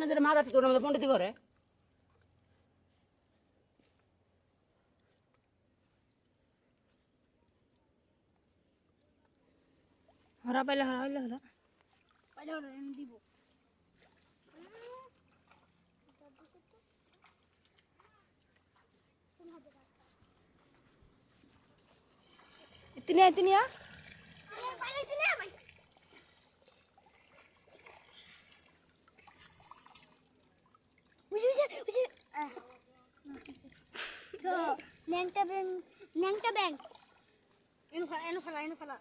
আপনাদের মাছ আছে তোর মধ্যে পণ্ডিতি করে হরা পাইলে হরা হইলে হরা পাইলে ওরা দিব ইতনিয়া ইতনিয়া ন্যাংটা ব্যাং এনো ফেলা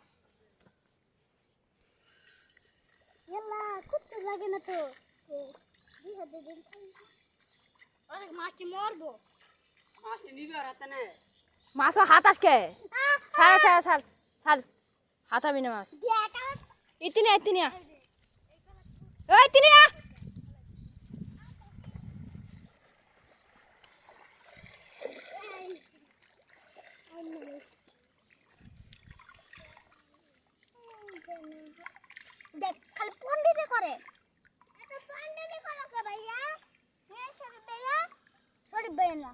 ইয়াল্লা কুত্তে লাগে না তো অনেক মাছটি মরবো মাছটি নিবে আর হাতে নে মাছ হাত আসকে সারা সারা সার সার হাত আবি না মাছ ইতনিয়া ইতনিয়া ওই ইতনিয়া দেখ খালি পন্ডিতে করে এটা পন্ডিতে করে কে ভাইয়া হে শরীফ ভাইয়া শরীফ ভাইয়া না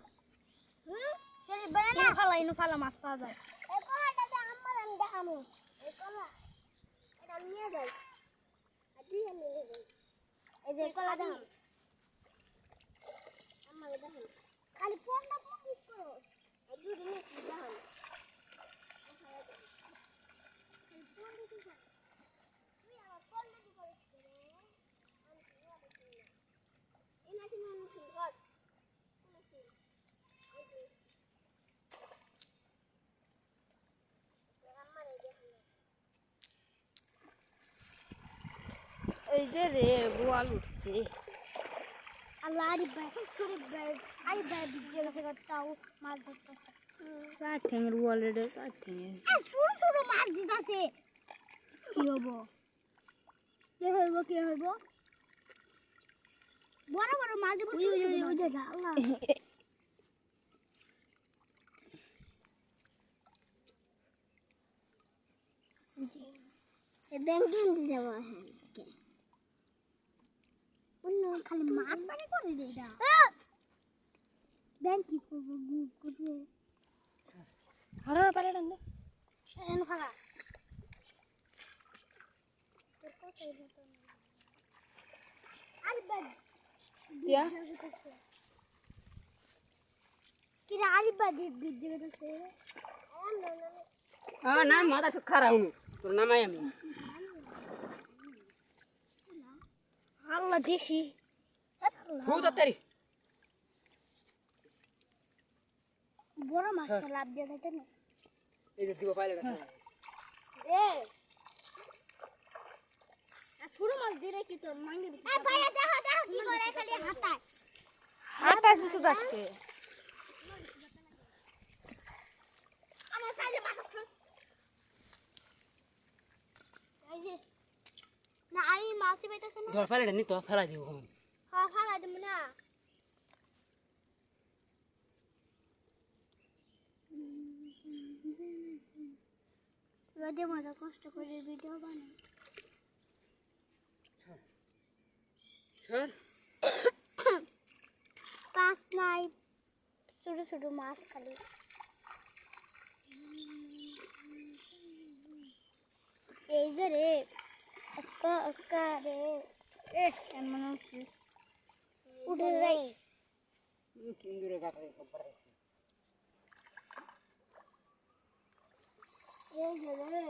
শরীফ ভাইয়া না ইনু ফালা মাছ পাওয়া যায় এই কলাটা তো আমার আমি দেখামু এই কলা এটা নিয়ে যাই আর দিয়ে নিয়ে যাই এই যে কলা দাও আমার দেখো খালি পন্ডা পন্ডিত করো আর দুধ নিয়ে দাও এই যে রে বোয়াল উঠছে আল্লাহ আরে ভাই শরীফ ভাই আরে ভাই বিজে গেছে তাও মাছ ধরতে চার ঠ্যাঙের বোয়াল রে চার ঠ্যাঙের ছোট ছোট মাছ দিতাছে কি হবো কি হইব বড় বড় মাছ দিব ওই যে আল্লাহ এই ব্যাংকিং দিতে হবে অন্য খালি মাছ মানে করে দে এটা ব্যাংক কি করবো গুড করবো হরা পারে না এন ফালা আরে ব্যাগ দিয়া কি রে আরে ব্যাগ দিতে গেছে না মাথা সুখ খারাপ হুনু তোর নামাই আমি আল্লাহ দেশি খুব তাড়াতাড়ি বড় মাছ লাভ দিয়ে যাইতে না এই যে দিব পাইলে এ ছোট মাছ দিলে কি তোর মাঙ্গি এ ভাইয়া দেখো কি করে খালি হাতায় হাতা কিছু দাসকে আমার সাইজে মাছ আছে এই যে না আই মাছ পাইতাছ না ধর পাইলে নি তো ফেলাই দিব হ্যাঁ ফালা দেব না রোদে মজা কষ্ট করে ভিডিও বানাই স্যার কাজ নাই ছোট ছোট মাছ খালি এই যে রে অক্কা রে এমন উঠে যাই দূরে গাছে খবর এই যে রে